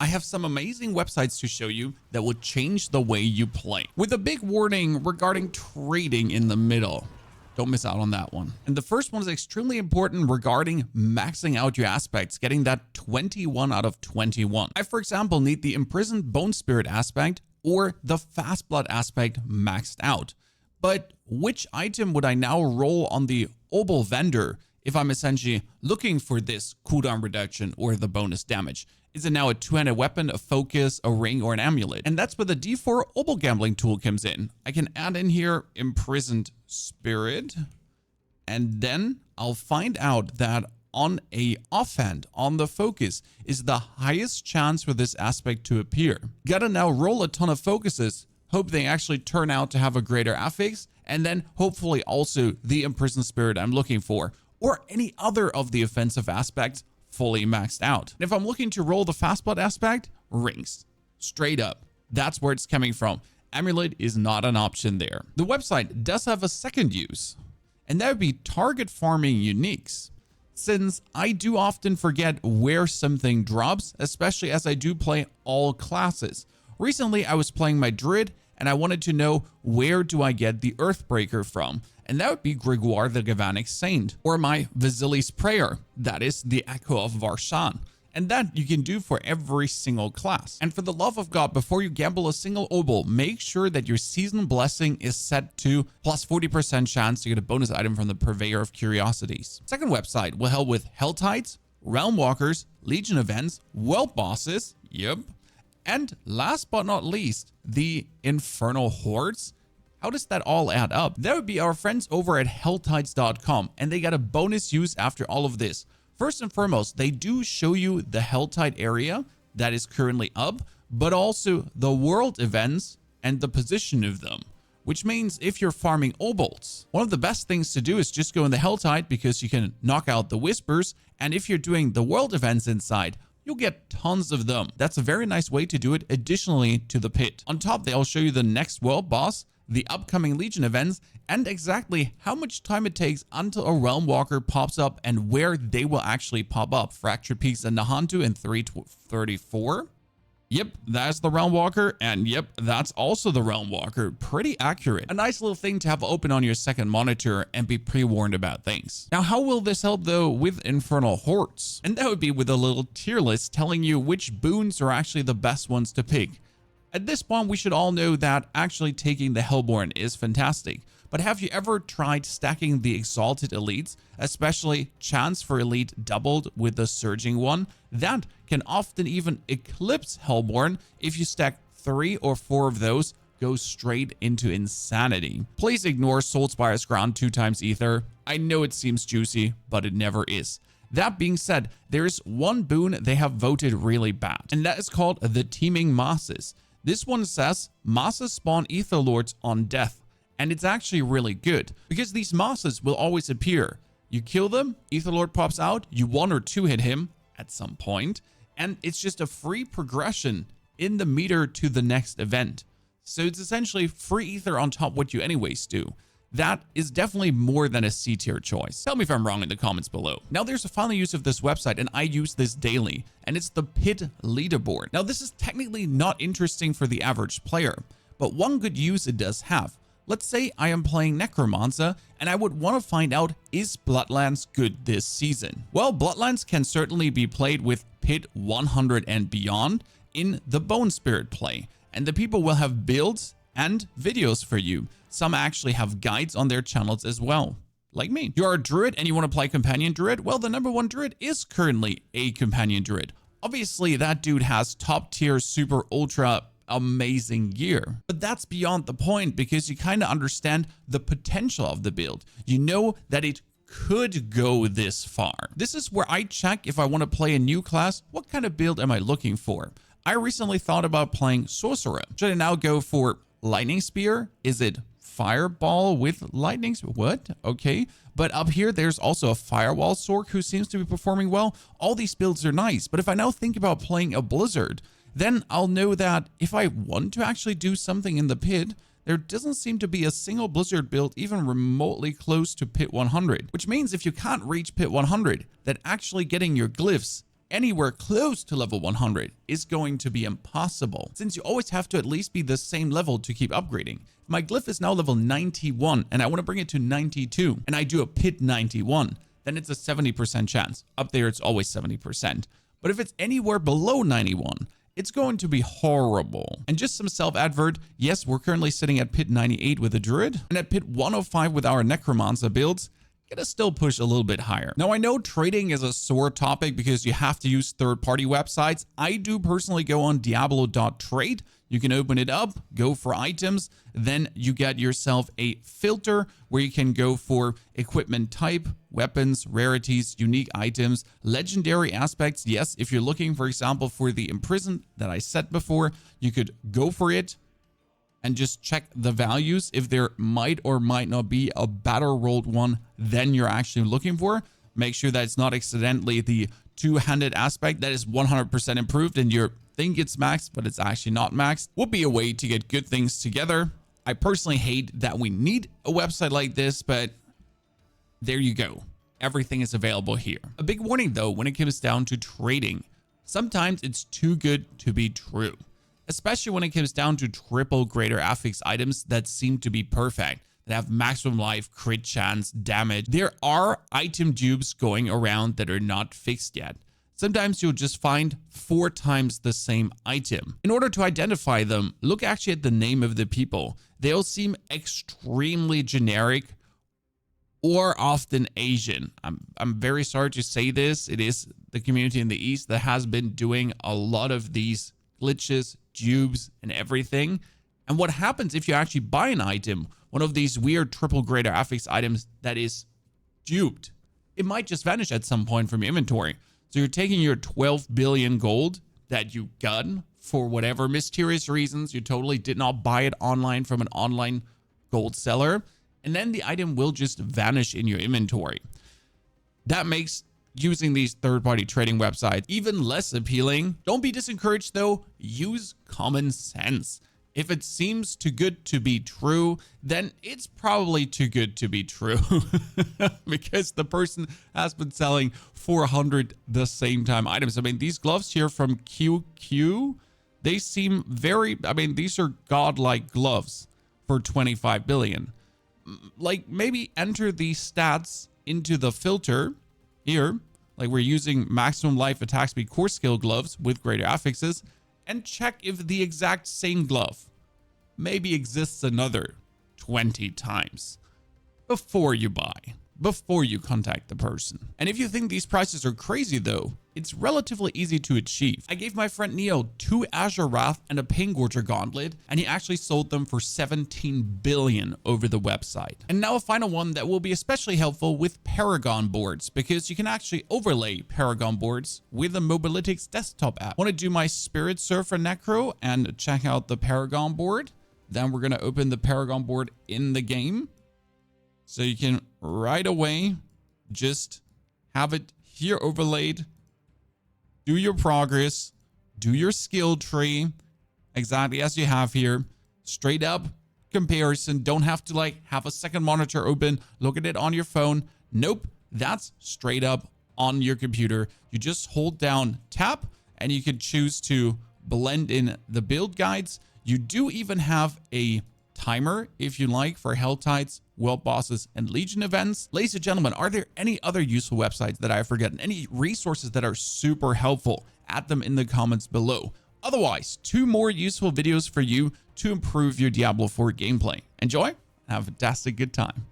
I have some amazing websites to show you that will change the way you play, with a big warning regarding trading in the middle. Don't miss out on that one. And the first one is extremely important regarding maxing out your aspects, getting that 21 out of 21. I, for example, need the Imprisoned Bone Spirit aspect or the Fast Blood aspect maxed out. But which item would I now roll on the Obol vendor if I'm essentially looking for this cooldown reduction or the bonus damage? Is it now a two-handed weapon, a focus, a ring, or an amulet? And that's where the D4 Obol gambling tool comes in. I can add in here Imprisoned Spirit, and then I'll find out that on a offhand, on the focus, is the highest chance for this aspect to appear. Gotta now roll a ton of focuses, hope they actually turn out to have a greater affix, and then hopefully also the Imprisoned Spirit I'm looking for, or any other of the offensive aspects fully maxed out. And if I'm looking to roll the Fast Blood aspect, rings. Straight up. That's where it's coming from. Amulet is not an option there. The website does have a second use, and that would be target farming uniques. Since I do often forget where something drops, especially as I do play all classes. Recently, I was playing my Druid, and I wanted to know where do I get the Earthbreaker from? And that would be Grégoire the Galvanic Saint, or my Vasili's Prayer, that is the Echo of Varshan. And that you can do for every single class. And for the love of God, before you gamble a single Obol, make sure that your Season Blessing is set to plus 40% chance to get a bonus item from the Purveyor of Curiosities. Second website will help with Hell Tides, Realm Walkers, Legion events, World Bosses, yep, and last but not least, the Infernal Hordes. How does that all add up? That would be our friends over at helltides.com, and they got a bonus use after all of this. First and foremost, they do show you the Helltide area that is currently up, but also the world events and the position of them, which means if you're farming Obols, one of the best things to do is just go in the Helltide because you can knock out the Whispers, and if you're doing the world events inside, you'll get tons of them. That's a very nice way to do it additionally to the pit. On top, they'll show you the next world boss, the upcoming Legion events, and exactly how much time it takes until a Realm Walker pops up and where they will actually pop up. Fractured Peaks and Nahantu in 334. Yep, that's the Realm Walker, and yep, that's also the Realm Walker. Pretty accurate. A nice little thing to have open on your second monitor and be pre-warned about things. Now, how will this help though with Infernal Hordes? And that would be with a little tier list telling you which boons are actually the best ones to pick. At this point, we should all know that actually taking the Hellborn is fantastic. But have you ever tried stacking the Exalted Elites, especially Chance for Elite doubled with the Surging one? That can often even eclipse Hellborn if you stack 3 or 4 of those, go straight into insanity. Please ignore Soulspire's Ground 2 times Ether. I know it seems juicy, but it never is. That being said, there's one boon they have voted really bad, and that is called the Teeming Mosses. This one says Mosses spawn Ether Lords on death, and it's actually really good because these Mosses will always appear. You kill them, Ether Lord pops out, you 1 or 2 hit him at some point, and it's just a free progression in the meter to the next event. So it's essentially free Ether on top of what you anyways do. That is definitely more than a C tier choice. Tell me if I'm wrong in the comments below. Now there's a final use of this website, and I use this daily, and it's the Pit Leaderboard. Now this is technically not interesting for the average player, but one good use it does have. Let's say I am playing Necromancer, and I would want to find out, is Bloodlands good this season? Well, Bloodlands can certainly be played with Pit 100 and beyond in the Bone Spirit play, and the people will have builds and videos for you. Some actually have guides on their channels as well, like me. You're a druid and you want to play companion druid? Well, the number 1 druid is currently a companion druid. Obviously, that dude has top tier, super ultra amazing gear. But that's beyond the point because you kind of understand the potential of the build. You know that it could go this far. This is where I check if I want to play a new class, what kind of build am I looking for? I recently thought about playing Sorcerer. Should I now go for Lightning Spear? Is it Fireball with Lightning? What? Okay. But up here, there's also a Firewall Sork who seems to be performing well. All these builds are nice. But if I now think about playing a Blizzard, then I'll know that if I want to actually do something in the pit, there doesn't seem to be a single Blizzard build even remotely close to Pit 100, which means if you can't reach Pit 100, that actually getting your glyphs anywhere close to level 100 is going to be impossible, since you always have to at least be the same level to keep upgrading. If my glyph is now level 91 and I want to bring it to 92 and I do a pit 91, then it's a 70% chance. Up there, it's always 70%. But if it's anywhere below 91, it's going to be horrible. And just some self-advert, yes, we're currently sitting at pit 98 with a druid, and at pit 105 with our necromancer builds, gonna still push a little bit higher. Now, I know trading is a sore topic because you have to use third-party websites. I do personally go on Diablo.trade. You can open it up, go for items, then you get yourself a filter where you can go for equipment type, weapons, rarities, unique items, legendary aspects. Yes, if you're looking, for example, for the imprisoned that I said before, you could go for it and just check the values. If there might or might not be a better rolled one than you're actually looking for, make sure that it's not accidentally the two-handed aspect that is 100% improved and you think it's maxed, but it's actually not maxed. Would be a way to get good things together. I personally hate that we need a website like this, but there you go. Everything is available here. A big warning though, when it comes down to trading, sometimes it's too good to be true, especially when it comes down to triple greater affix items that seem to be perfect, that have maximum life, crit chance, damage. There are item dupes going around that are not fixed yet. Sometimes you'll just find 4 times the same item. In order to identify them, look actually at the name of the people. They'll seem extremely generic or often Asian. I'm very sorry to say this. It is the community in the East that has been doing a lot of these glitches, dupes, and everything. And what happens if you actually buy an item, one of these weird triple greater affix items that is duped? It might just vanish at some point from your inventory. So you're taking your 12 billion gold that you got for whatever mysterious reasons. You totally did not buy it online from an online gold seller. And then the item will just vanish in your inventory. That makes using these third-party trading websites even less appealing. Don't be disencouraged though. Use common sense. If it seems too good to be true, then it's probably too good to be true because the person has been selling 400 the same time items. I mean, these gloves here from QQ, they seem very, I mean, these are godlike gloves for 25 billion. Like, maybe enter these stats into the filter here. Like, we're using maximum life, attack speed, core skill gloves with greater affixes, and check if the exact same glove maybe exists another 20 times before you buy, before you contact the person. And if you think these prices are crazy though, it's relatively easy to achieve. I gave my friend Neo 2 Azure Wrath and a Pain Gorger Gauntlet, and he actually sold them for 17 billion over the website. And now a final one that will be especially helpful with Paragon boards, because you can actually overlay Paragon boards with the Mobilytics desktop app. I want to do my Spirit Surfer Necro and check out the Paragon board. Then we're going to open the Paragon board in the game. So you can right away just have it here overlaid. Do your progress, do your skill tree, exactly as you have here. Straight up comparison. Don't have to like have a second monitor open, look at it on your phone. Nope, that's straight up on your computer. You just hold down tab and you can choose to blend in the build guides. You do even have a timer if you like for Hell Tides, World Bosses, and Legion events. Ladies and gentlemen, are there any other useful websites that I've forgotten? Any resources that are super helpful? Add them in the comments below. Otherwise, 2 more useful videos for you to improve your Diablo 4 gameplay. Enjoy and have a fantastic good time.